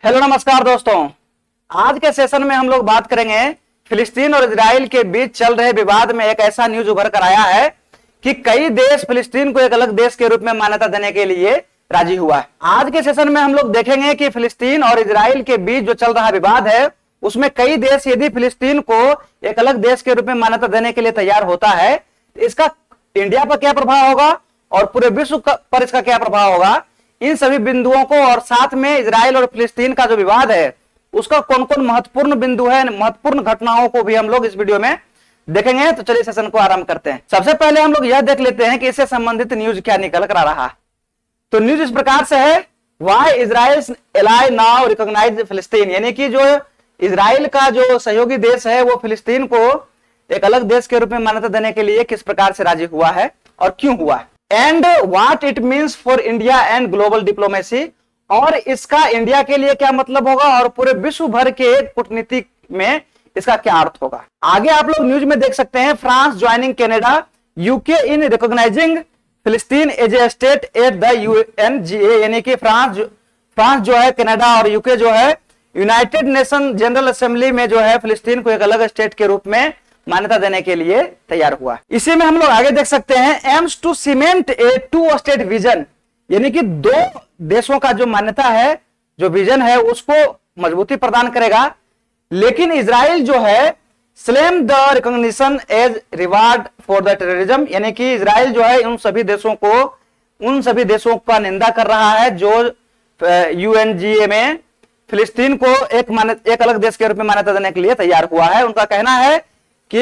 Hello नमस्कार दोस्तों। आज के सेशन में हम लोग बात करेंगे फिलिस्तीन और इजराइल के बीच चल रहे विवाद में एक ऐसा न्यूज उभर कर आया है कि कई देश फिलिस्तीन को एक अलग देश के रूप में मान्यता देने के लिए राजी हुआ है। आज के सेशन में हम लोग देखेंगे कि फिलिस्तीन और इजराइल के बीच जो चल रहा विवाद है उसमें कई देश यदि फिलिस्तीन को एक अलग देश के रूप में मान्यता देने के लिए तैयार होता है तो इसका इंडिया पर क्या प्रभाव होगा और पूरे विश्व पर इसका क्या प्रभाव होगा, इन सभी बिंदुओं को और साथ में इजराइल और फिलिस्तीन का जो विवाद है उसका कौन कौन महत्वपूर्ण बिंदु है, महत्वपूर्ण घटनाओं को भी हम लोग इस वीडियो में देखेंगे। तो चलिए सेशन को आरंभ करते हैं। सबसे पहले हम लोग यह देख लेते हैं कि इससे संबंधित न्यूज क्या निकल कर आ रहा है। तो न्यूज इस प्रकार से है, why Israel ally now recognise Palestine, यानी कि जो इजराइल का जो सहयोगी देश है वो फिलिस्तीन को एक अलग देश के रूप में मान्यता देने के लिए किस प्रकार से राजी हुआ है और क्यों हुआ है, and what it means for India and global diplomacy, और इसका इंडिया के लिए क्या मतलब होगा और पूरे विश्व भर के कूटनीति में इसका क्या अर्थ होगा। आगे आप लोग न्यूज में देख सकते हैं, France joining Canada UK in recognising Palestine as a state at the UNGA, यानी कि फ्रांस जो है कनाडा और यूके जो है यूनाइटेड नेशन जनरल असेंबली में जो है फिलिस्तीन को एक अलग स्टेट के रूप में मान्यता देने के लिए तैयार हुआ। इसी में हम लोग आगे देख सकते हैं, aims to cement a two state vision, यानी कि दो देशों का जो मान्यता है, जो विजन है उसको मजबूती प्रदान करेगा। लेकिन इजराइल जो है slam the recognition as reward for the terrorism, यानी कि इजराइल जो है उन सभी देशों का निंदा कर रहा है जो यूएनजीए में फिलिस्तीन को एक अलग देश के रूप में मान्यता देने के लिए तैयार हुआ है। उनका कहना है कि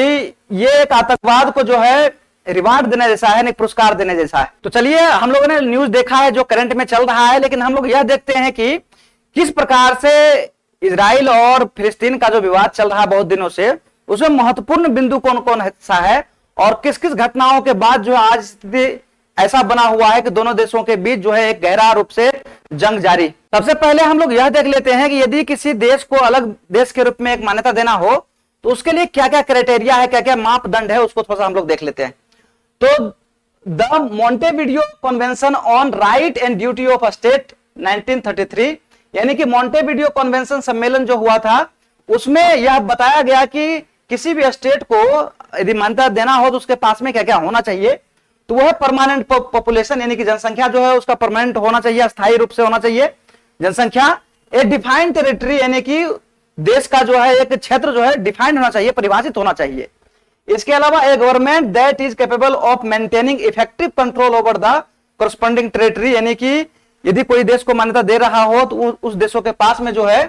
ये एक आतंकवाद को जो है रिवार्ड देने जैसा है, एक पुरस्कार देने जैसा है। तो चलिए, हम लोगों ने न्यूज देखा है जो करंट में चल रहा है, लेकिन हम लोग यह देखते हैं कि किस प्रकार से इजराइल और फिलिस्तीन का जो विवाद चल रहा है बहुत दिनों से, उसमें महत्वपूर्ण बिंदु कौन कौन सा है और किस किस घटनाओं के बाद जो आज स्थिति ऐसा बना हुआ है कि दोनों देशों के बीच जो है एक गहरा रूप से जंग जारी। सबसे पहले हम लोग यह देख लेते हैं कि यदि किसी देश को अलग देश के रूप में एक मान्यता देना हो तो उसके लिए क्या क्या क्राइटेरिया है, क्या क्या मापदंड है, उसको थोड़ा सा हम लोग देख लेते हैं। तो the Montevideo convention on right and duty of state 1933, यानी कि मॉन्टेविडियो कन्वेंशन सम्मेलन जो हुआ था उसमें यह बताया गया कि किसी भी स्टेट को यदि मान्यता देना हो तो उसके पास में क्या क्या होना चाहिए। तो वह परमानेंट पॉपुलेशन, यानी कि जनसंख्या जो है उसका परमानेंट होना चाहिए, अस्थायी रूप से होना चाहिए जनसंख्या। ए डिफाइंड टेरिटरी, यानी कि देश का जो है एक क्षेत्र जो है डिफाइंड होना चाहिए, परिभाषित होना चाहिए। इसके अलावा a government that is capable of maintaining effective control over the corresponding territory, यानी कि यदि कोई देश को मान्यता दे रहा हो तो उस देशों के पास में जो है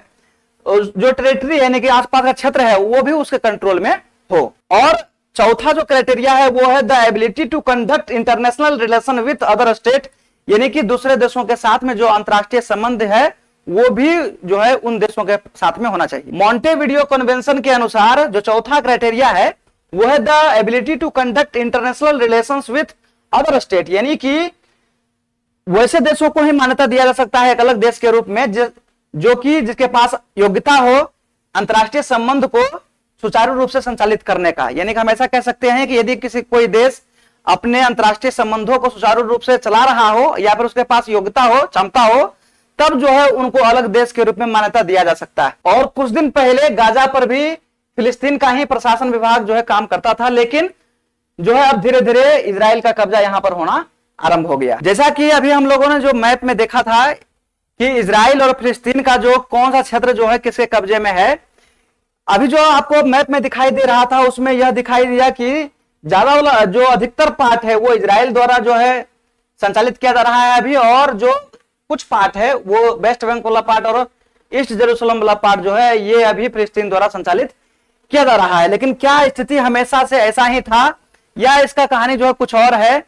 जो टेरिटरी यानी कि आसपास का क्षेत्र है वो भी उसके कंट्रोल में हो। और चौथा जो क्राइटेरिया है वो है the ability to conduct international relation with other state, यानी कि दूसरे देशों के साथ में जो अंतरराष्ट्रीय संबंध है वो भी जो है उन देशों के साथ में होना चाहिए। मॉन्टेविडियो कन्वेंशन के अनुसार जो चौथा क्राइटेरिया है वो है the ability to conduct international relations with other state, यानी कि वैसे देशों को ही मान्यता दिया जा सकता है एक अलग देश के रूप में जो कि जिसके पास योग्यता हो अंतरराष्ट्रीय संबंध को सुचारू रूप से संचालित करने का। यानी कि हम ऐसा कह सकते हैं कि यदि कोई देश अपने अंतरराष्ट्रीय संबंधों को सुचारू रूप से चला रहा हो या फिर उसके पास योग्यता हो, क्षमता हो, तब जो है उनको अलग देश के रूप में मान्यता दिया जा सकता है। और कुछ दिन पहले गाजा पर भी फिलिस्तीन का ही प्रशासन विभाग जो है काम करता था, लेकिन जो है अब धीरे धीरे इजराइल का कब्जा यहां पर होना आरंभ हो गया। जैसा कि अभी हम लोगों ने जो मैप में देखा था कि इजराइल और फिलिस्तीन का जो कौन सा क्षेत्र जो है किसके कब्जे में है, अभी जो आपको मैप में दिखाई दे रहा था उसमें यह दिखाई दिया कि ज्यादा वाला जो अधिकतर पार्ट है वो इजराइल द्वारा जो है संचालित किया जा रहा है अभी, और जो कुछ पार्ट है वो वेस्ट बैंक वाला पार्ट और ईस्ट जेरूसलम वाला पार्ट जो है ये अभी फिलिस्तीन द्वारा संचालित किया जा रहा है। लेकिन क्या स्थिति हमेशा से ऐसा ही था या इसका कहानी जो है कुछ और है,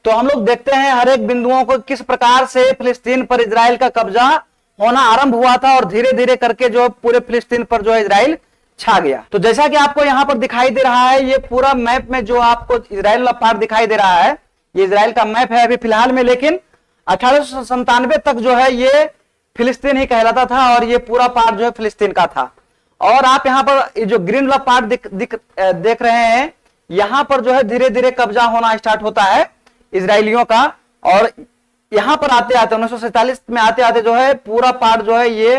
तो हम लोग देखते हैं हर एक बिंदुओं को किस प्रकार से फिलिस्तीन पर इजराइल का कब्जा होना आरंभ हुआ था और धीरे धीरे करके जो पूरे फिलिस्तीन पर जो है इजराइल छा गया। तो जैसा कि आपको यहाँ पर दिखाई दे रहा है, ये पूरा मैप में जो आपको इजराइल वाला पार्ट दिखाई दे रहा है ये इजराइल का मैप है अभी फिलहाल में, लेकिन 1897 तक जो है ये फिलिस्तीन ही कहलाता था और ये पूरा पार्ट जो है फिलिस्तीन का था। और आप यहाँ पर जो ग्रीन वाला पार्ट देख रहे हैं, यहाँ पर जो है धीरे धीरे कब्जा होना स्टार्ट होता है इजरायलियों का, और यहां पर आते आते 1947 में आते आते जो है पूरा पार्ट जो है ये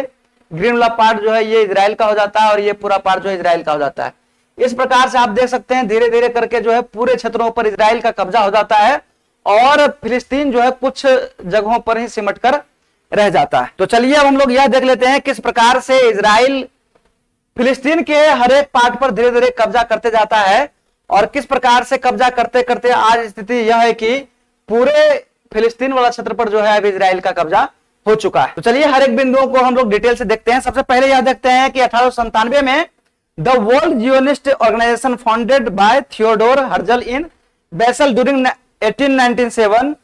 ग्रीन वाला पार्ट जो है ये इजराइल का हो जाता है और ये पूरा पार्ट जो है इजराइल का हो जाता है। इस प्रकार से आप देख सकते हैं धीरे धीरे करके जो है पूरे क्षेत्रों पर इजराइल का कब्जा हो जाता है और फिलिस्तीन जो है कुछ जगहों पर ही सिमट कर रह जाता है। तो चलिए अब हम लोग यह देख लेते हैं किस प्रकार से इजराइल फिलिस्तीन के हर एक पार्ट पर धीरे धीरे कब्जा करते जाता है और किस प्रकार से कब्जा करते करते आज स्थिति यह है कि पूरे फिलिस्तीन वाला क्षेत्र पर जो है अब इजराइल का कब्जा हो चुका है। तो चलिए हर एक बिंदुओं को हम लोग डिटेल से देखते हैं। सबसे पहले यह देखते हैं कि 1897 में the world Zionist organisation founded by Theodor Herzl in Basel during 1897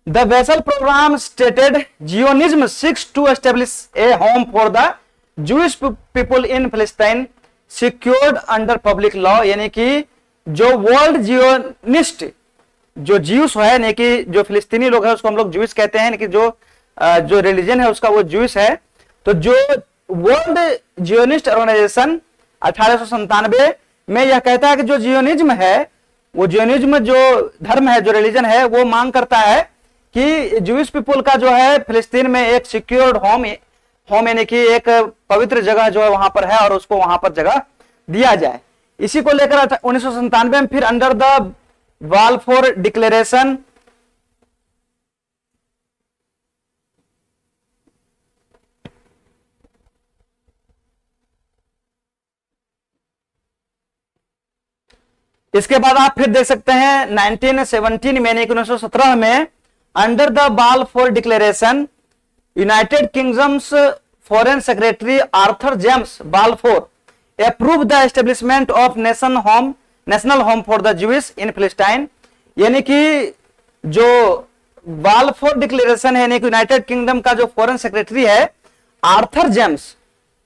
the Basel program stated Zionism seeks to establish a home for the Jewish people in Palestine secured under public law। यानी कि जो world Zionist जो juice है यानी कि जो फिलिस्तीनी लोग है उसको हम लोग ज्यूस कहते हैं, यानी कि जो रिलीजन है उसका वो ज्यूस है। तो जो वर्ल्ड जियोनिस्ट ऑर्गेनाइजेशन 1897 में यह कहता है कि जो जियोनिज्म है वो जियोनिज्म जो धर्म है जो रिलीजन है वो मांग करता है कि ज्यूइश पीपुल का जो है फिलिस्तीन में एक सिक्योर्ड होम यानी कि एक पवित्र जगह जो है वहां पर है और उसको वहां पर जगह दिया जाए। इसी को लेकर 1997 में फिर अंडर द बाल्फोर डिक्लेरेशन इसके बाद आप फिर देख सकते हैं 1917 में यानी 1917 में under the Balfour declaration United kingdoms foreign secretary Arthur James Balfour approve the establishment of national home for the Jewish in Philistine. यानी कि जो बाल्फोर डिक्लेरेशन है यानी कि यूनाइटेड किंगडम का जो फॉरेन सेक्रेटरी है आर्थर जेम्स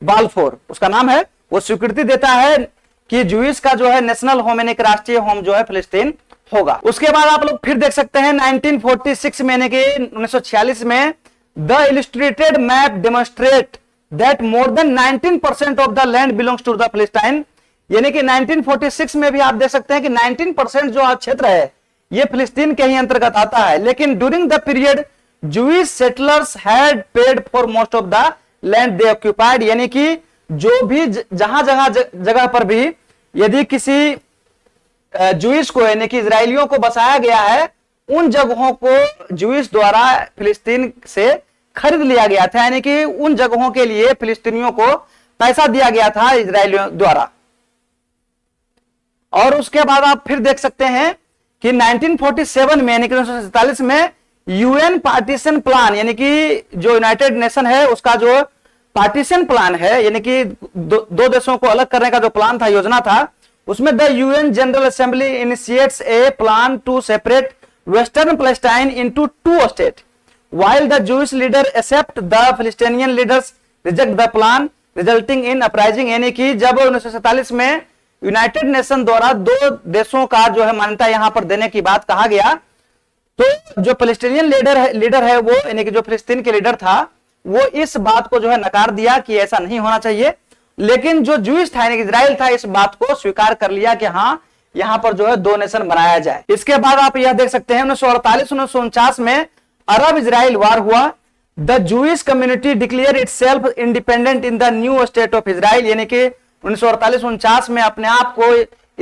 बाल्फोर उसका नाम है, वो स्वीकृति देता है कि ज्यूइश का जो है नेशनल होम यानी कि राष्ट्रीय होम जो है फिलिस्तीन होगा। उसके बाद आप लोग फिर देख सकते हैं 1946 में यानी कि 1946 में the illustrated map demonstrate that more than 19% of the land belongs to the Philistine. यानी कि 1946 में भी आप देख सकते हैं कि 19% जो क्षेत्र है ये फिलिस्तीन के ही अंतर्गत आता है, लेकिन during the period Jewish settlers had paid for most of the land they occupied. यानी कि जो भी जहां जगह पर भी यदि किसी ज्यूइश को यानी कि इजरायलियों को बसाया गया है उन जगहों को ज्यूइश द्वारा फिलिस्तीन से खरीद लिया गया था, यानी कि उन जगहों के लिए फिलिस्तीनियों को पैसा दिया गया था इजरायलियों द्वारा। और उसके बाद आप फिर देख सकते हैं कि 1947 में यानी कि 1947 में यूएन पार्टीशन प्लान यानी कि जो यूनाइटेड नेशन है उसका जो पार्टीशन प्लान है यानी कि दो देशों को अलग करने का जो प्लान था योजना था उसमें the UN General Assembly initiates a plan to separate western Palestine into 2 state while the Jewish leader accept the Palestinian leaders reject the plan resulting in uprising. यानी कि जब 1947 में यूनाइटेड नेशन द्वारा 2 देशों का जो है मान्यता यहां पर देने की बात कहा गया तो जो फिलिस्तीनियन लीडर है वो यानी कि जो फिलिस्तीन के लीडर था वो इस बात को जो है नकार दिया कि ऐसा नहीं होना चाहिए, लेकिन जो ज्यूइश था यानी कि इजराइल था इस बात को स्वीकार कर लिया कि हाँ यहां पर जो है 2 नेशन बनाया जाए। इसके बाद आप यह देख सकते हैं 1948-1949 में अरब इजराइल वार हुआ। The Jewish community declare itself independent in the new state of Israel. यानी कि 1948-49 में अपने आप को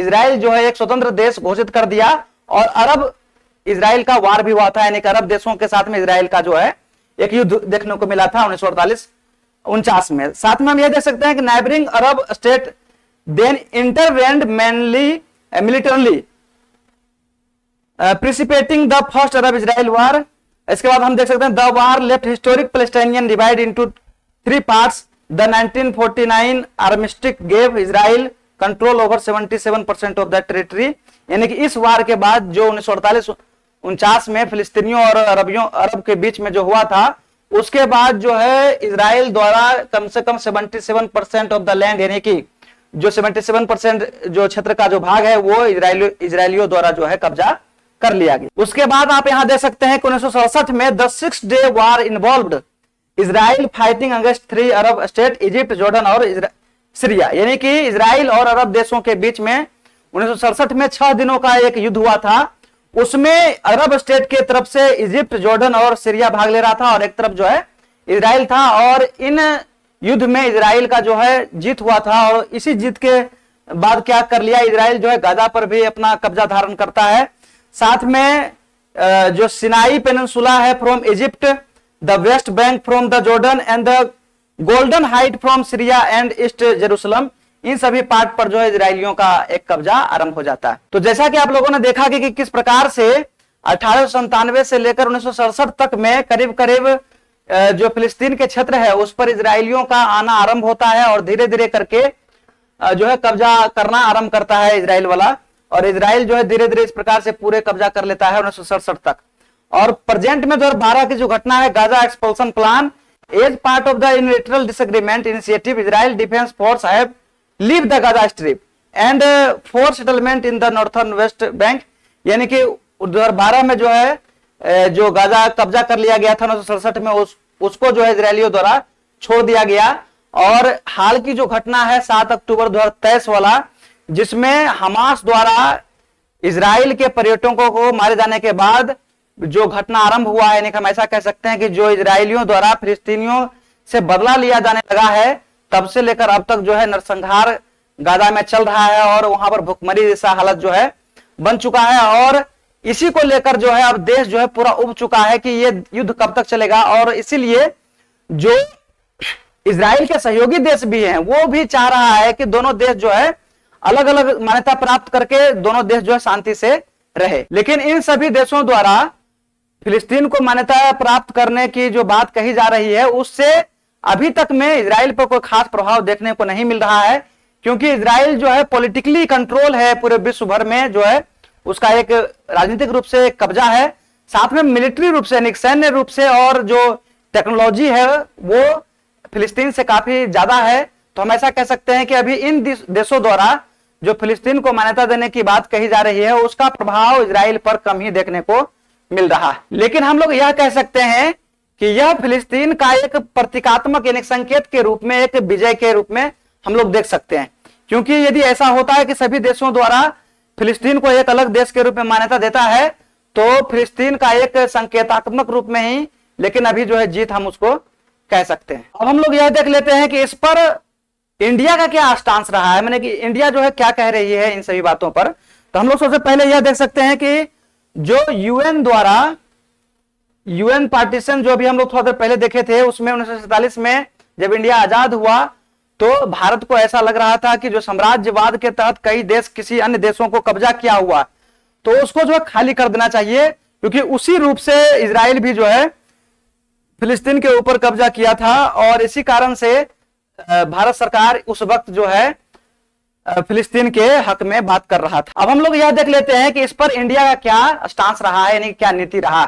इजराइल जो है एक स्वतंत्र देश घोषित कर दिया और अरब इजराइल का वार भी हुआ था, यानी कि अरब देशों के साथ में इजराइल का जो है एक युद्ध देखने को मिला था 1948-49 में। साथ में हम यह देख सकते हैं कि neighbouring Arab state then intervened mainly militarily precipitating the first Arab Israel war. इसके बाद हम देख सकते हैं the war left historic Palestinian divide into 3 parts. The 1949 armistice gave Israel control over 77% of the territory. यानी कि इस वार के बाद जो 1948-49 में फिलिस्तीनियों और अरब के बीच में जो हुआ था उसके बाद जो है इजराइल द्वारा कम से कम 77% ऑफ द लैंड यानी कि जो 77% जो क्षेत्र का जो भाग है वो इजरायलियों द्वारा जो है कब्जा कर लिया गया। उसके बाद आप यहां देख सकते हैं 1967 में the 6 day war involved Israel fighting against 3 Arab state Egypt Jordan और सीरिया। यानी कि इजराइल और अरब देशों के बीच में 1967 में 6 दिनों का एक युद्ध हुआ था। उसमें अरब स्टेट के तरफ से इजिप्ट जॉर्डन और सीरिया भाग ले रहा था और एक तरफ जो है इजराइल था और इन युद्ध में इजराइल का जो है जीत हुआ था। और इसी जीत के बाद क्या कर लिया, इजराइल जो है गाजा पर भी अपना कब्जा धारण करता है। साथ में जो सिनाई पेनिनसुला है from Egypt, the West Bank from the Jordan and the golden height from Syria and East Jerusalem, इन सभी पार्ट पर जो है इजरायलियों का एक कब्जा आरंभ हो जाता है। तो जैसा कि आप लोगों ने देखा कि किस प्रकार से 1897 से लेकर 1967 तक में करीब करीब जो फिलिस्तीन के क्षेत्र है उस पर इजरायलियों का आना आरंभ होता है और धीरे धीरे करके जो है कब्जा करना आरंभ करता है इजराइल वाला। और इजराइल जो है धीरे धीरे इस प्रकार से पूरे कब्जा कर लेता है 1967 तक। और प्रेजेंट में 2012 की जो घटना है, Gaza expulsion plan, as part of the unilateral disagreement initiative Israel defence force have leave the Gaza strip and for settlement in the northern West Bank, यानी कि 2012 में जो है जो गाजा कब्जा कर लिया गया था 1967 में उसको जो है इजरायलियों द्वारा छोड़ दिया गया। और हाल की जो घटना है 7 अक्टूबर 2023 वाला, जिसमें हमास द्वारा इजराइल के पर्यटकों को मारे जाने के बाद जो घटना आरंभ हुआ है, हम ऐसा कह सकते हैं कि जो इजरायलियों द्वारा फिलिस्तीनियों से बदला लिया जाने लगा है, तब से लेकर अब तक जो है नरसंहार गाजा में चल रहा है और वहां पर भुखमरी जैसा हालत जो है बन चुका है। और इसी को लेकर जो है अब देश जो है पूरा उब चुका है कि ये युद्ध कब तक चलेगा। और इसीलिए जो इजराइल के सहयोगी देश भी हैं वो भी चाह रहा है कि दोनों देश जो है अलग अलग मान्यता प्राप्त करके दोनों देश जो है शांति से रहे। लेकिन इन सभी देशों द्वारा फिलिस्तीन को मान्यता प्राप्त करने की जो बात कही जा रही है उससे अभी तक में इजराइल पर कोई खास प्रभाव देखने को नहीं मिल रहा है, क्योंकि इजराइल जो है पॉलिटिकली कंट्रोल है पूरे विश्व भर में, जो है उसका एक राजनीतिक रूप से कब्जा है, साथ में मिलिट्री रूप से यानी सैन्य रूप से और जो टेक्नोलॉजी है वो फिलिस्तीन से काफी ज्यादा है। तो हम ऐसा कह सकते हैं कि अभी इन देशों द्वारा जो फिलिस्तीन को मान्यता देने की बात कही जा रही है उसका प्रभाव इजराइल पर कम ही देखने को मिल रहा है। लेकिन हम लोग यह कह सकते हैं कि यह फिलिस्तीन का एक प्रतीकात्मक यानी संकेत के रूप में, एक विजय के रूप में हम लोग देख सकते हैं। क्योंकि यदि ऐसा होता है कि सभी देशों द्वारा फिलिस्तीन को एक अलग देश के रूप में मान्यता देता है तो फिलिस्तीन का एक संकेतात्मक रूप में ही, लेकिन अभी जो है जीत हम उसको कह सकते हैं। अब हम लोग यह देख लेते हैं कि इस पर इंडिया का क्या स्टांस रहा है, मैंने कि इंडिया जो है क्या कह रही है इन सभी बातों पर। तो हम लोग सबसे पहले यह देख सकते हैं कि जो यूएन द्वारा यूएन पार्टीशन जो भी हम लोग थोड़ा देर पहले देखे थे उसमें 1947 में जब इंडिया आजाद हुआ तो भारत को ऐसा लग रहा था कि जो साम्राज्यवाद के तहत कई देश किसी अन्य देशों को कब्जा किया हुआ तो उसको जो है खाली कर देना चाहिए, क्योंकि उसी रूप से इजराइल भी जो है फिलिस्तीन के ऊपर कब्जा किया था। और इसी कारण से भारत सरकार उस वक्त जो है फिलिस्तीन के हक में बात कर रहा था। अब हम लोग यह देख लेते हैं कि इस पर इंडिया का क्या स्टांस रहा है, यानी क्या नीति रहा।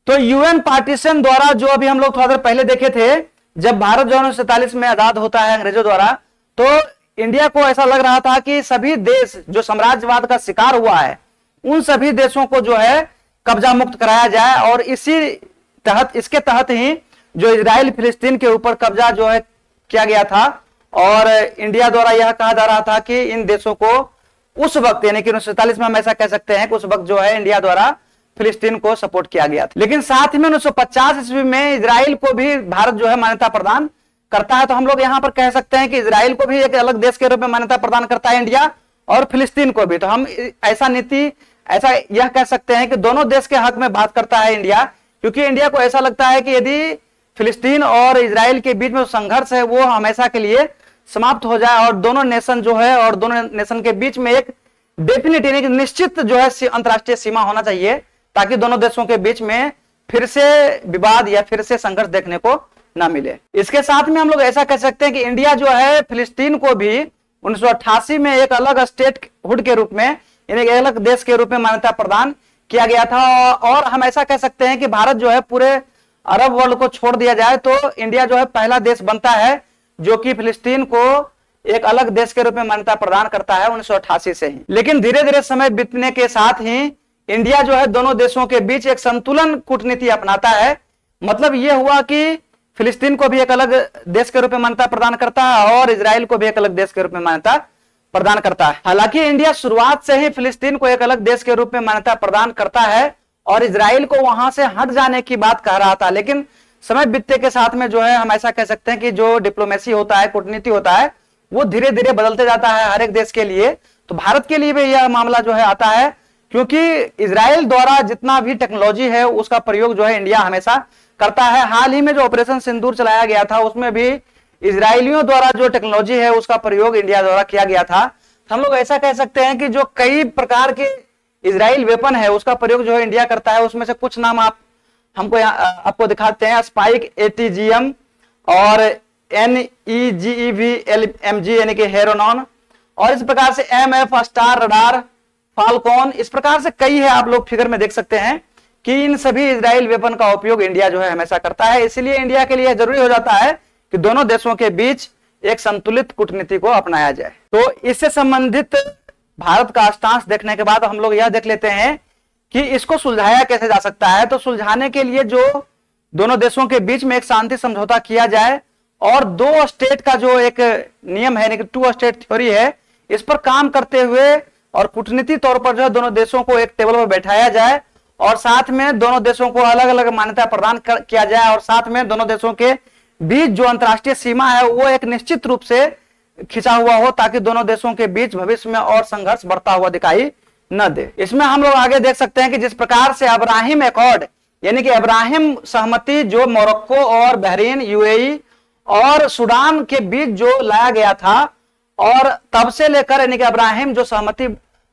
तो यूएन पार्टीशन द्वारा जो अभी हम लोग थोड़ा देर पहले देखे थे, जब भारत जो 1947 में आजाद होता है अंग्रेजों द्वारा, तो इंडिया को ऐसा लग रहा था कि सभी देश जो साम्राज्यवाद का शिकार हुआ है उन सभी देशों को जो है कब्जा मुक्त कराया जाए। और इसके तहत ही जो इजराइल फिलिस्तीन के ऊपर कब्जा जो है किया गया था। और इंडिया द्वारा यह कहा जा रहा था कि इन देशों को उस वक्त यानी कि 1947 में हम ऐसा कह सकते हैं कि उस वक्त जो है इंडिया द्वारा फिलिस्तीन को सपोर्ट किया गया था। लेकिन साथ ही में 1950 ईस्वी में इजराइल को भी भारत जो है मान्यता प्रदान करता है। तो हम लोग यहां पर कह सकते हैं कि इजराइल को भी एक अलग देश के रूप में मान्यता प्रदान करता है इंडिया, और फिलिस्तीन को भी। तो हम ऐसा यह कह सकते हैं कि दोनों देश के हक में बात करता है इंडिया, क्योंकि इंडिया को ऐसा लगता है कि यदि फिलिस्तीन और इजराइल के बीच में जो संघर्ष है वो हमेशा के लिए समाप्त हो जाए और दोनों नेशन जो है और दोनों नेशन के बीच में एक डेफिनेट यानी कि निश्चित जो है अंतरराष्ट्रीय सीमा होना चाहिए, ताकि दोनों देशों के बीच में फिर से विवाद या फिर से संघर्ष देखने को ना मिले। इसके साथ में हम लोग ऐसा कह सकते हैं कि इंडिया जो है फिलिस्तीन को भी 1988 में एक अलग स्टेट हुड के रूप में यानी एक अलग देश के रूप में मान्यता प्रदान किया गया था। और हम ऐसा कह सकते हैं कि भारत जो है पूरे अरब वर्ल्ड को छोड़ दिया जाए तो इंडिया जो है पहला देश बनता है जो कि फिलिस्तीन को एक अलग देश के रूप में मान्यता प्रदान करता है 1988 से ही। लेकिन धीरे धीरे समय बीतने के साथ ही इंडिया जो है दोनों देशों के बीच एक संतुलन कूटनीति अपनाता है। मतलब यह हुआ कि फिलिस्तीन को भी एक अलग देश के रूप में मान्यता प्रदान करता है और इजराइल को भी एक अलग देश के रूप में मान्यता प्रदान करता है। हालांकि इंडिया शुरुआत से ही फिलिस्तीन को एक अलग देश के रूप में मान्यता प्रदान करता है और इजराइल को वहां से हट जाने की बात कह रहा था, लेकिन समय बीतने के साथ में जो है हम ऐसा कह सकते हैं कि जो डिप्लोमेसी होता है, कूटनीति होता है, वो धीरे धीरे बदलते जाता है हर एक देश के लिए। तो भारत के लिए भी यह मामला जो है आता है, क्योंकि इजराइल द्वारा जितना भी टेक्नोलॉजी है उसका प्रयोग जो है इंडिया हमेशा करता है। हाल ही में जो ऑपरेशन सिंदूर चलाया गया था उसमें भी इजरायलियों द्वारा जो टेक्नोलॉजी है उसका प्रयोग इंडिया द्वारा किया गया था। हम लोग ऐसा कह सकते हैं कि जो कई प्रकार के इजराइल वेपन है उसका प्रयोग जो है इंडिया करता है। उसमें से कुछ नाम हमको आपको दिखाते हैं। स्पाइक ATGM और NEGEV-LMG यानी कि हेरोनॉन, और इस प्रकार से MF स्टार रडार, फाल्कॉन, इस प्रकार से कई है। आप लोग फिगर में देख सकते हैं कि इन सभी इजराइल वेपन का उपयोग इंडिया जो है हमेशा करता है। इसलिए इंडिया के लिए जरूरी हो जाता है कि दोनों देशों के बीच एक संतुलित कूटनीति को अपनाया जाए। तो इससे संबंधित भारत का स्टांस देखने के बाद हम लोग यह देख लेते हैं कि इसको सुलझाया कैसे जा सकता है। तो सुलझाने के लिए जो दोनों देशों के बीच में एक शांति समझौता किया जाए और 2 स्टेट का जो एक नियम है, 2 स्टेट थ्योरी है, इस पर काम करते हुए और कूटनीति तौर पर जो है दोनों देशों को एक टेबल पर बैठाया जाए और साथ में दोनों देशों को अलग अलग मान्यता प्रदान किया जाए और साथ में दोनों देशों के बीच जो अंतर्राष्ट्रीय सीमा है वो एक निश्चित रूप से खिंचा हुआ हो, ताकि दोनों देशों के बीच भविष्य में और संघर्ष बढ़ता हुआ दिखाई न दे। इसमें हम लोग आगे देख सकते हैं कि जिस प्रकार से अब्राहिम एकॉर्ड यानी कि अब्राहिम सहमति जो मोरक्को और बहरीन, UAE और सूडान के बीच जो लाया गया था, और तब से लेकर यानी कि अब्राहिम जो सहमति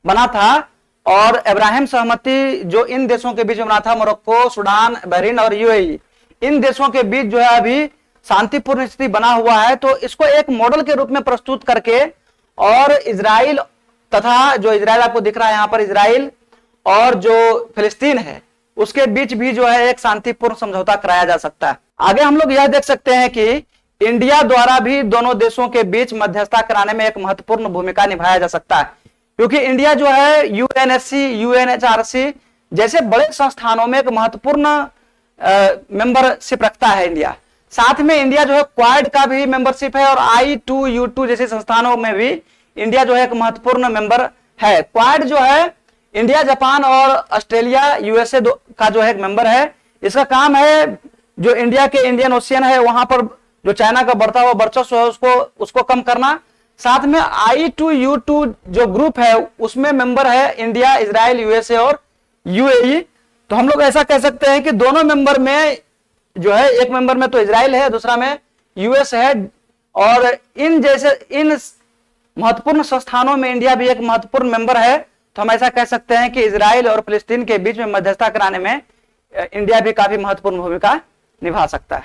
बना था और अब्राहिम सहमति जो इन देशों के बीच में बना था, मोरक्को, सूडान, बहरीन और UAE, इन देशों के बीच जो है अभी शांतिपूर्ण स्थिति बना हुआ है। तो इसको एक मॉडल के रूप में प्रस्तुत करके और इजराइल तथा जो इजराइल आपको दिख रहा है यहाँ पर, इजराइल और जो फिलिस्तीन है उसके बीच भी जो है एक शांतिपूर्ण समझौता कराया जा सकता है। आगे हम लोग यह देख सकते हैं कि इंडिया द्वारा भी दोनों देशों के बीच मध्यस्थता कराने में एक महत्वपूर्ण भूमिका निभाया जा सकता है, क्योंकि इंडिया जो है UNSC, UNHRC जैसे बड़े संस्थानों में एक महत्वपूर्ण मेंबरशिप रखता है इंडिया। साथ में इंडिया जो है क्वाड का भी मेंबरशिप है और I2U2 जैसे संस्थानों में भी इंडिया जो है एक महत्वपूर्ण मेंबर है। क्वाड जो है इंडिया, जापान और ऑस्ट्रेलिया, USA का जो है एक मेंबर है। इसका काम है जो इंडिया के इंडियन ओशियन है वहां पर जो चाइना का बढ़ता हुआ वर्चस्व है उसको कम करना। साथ में I2U2 जो ग्रुप है उसमें मेंबर है इंडिया, इजराइल, USA और UAE। तो हम लोग ऐसा कह सकते हैं कि दोनों मेंबर में जो है, एक मेंबर में तो इजराइल है, दूसरा में US है, और इन महत्वपूर्ण संस्थानों में इंडिया भी एक महत्वपूर्ण मेंबर है। तो हम ऐसा कह सकते हैं कि इजराइल और फिलिस्तीन के बीच में मध्यस्थता कराने में इंडिया भी काफी महत्वपूर्ण भूमिका निभा सकता है।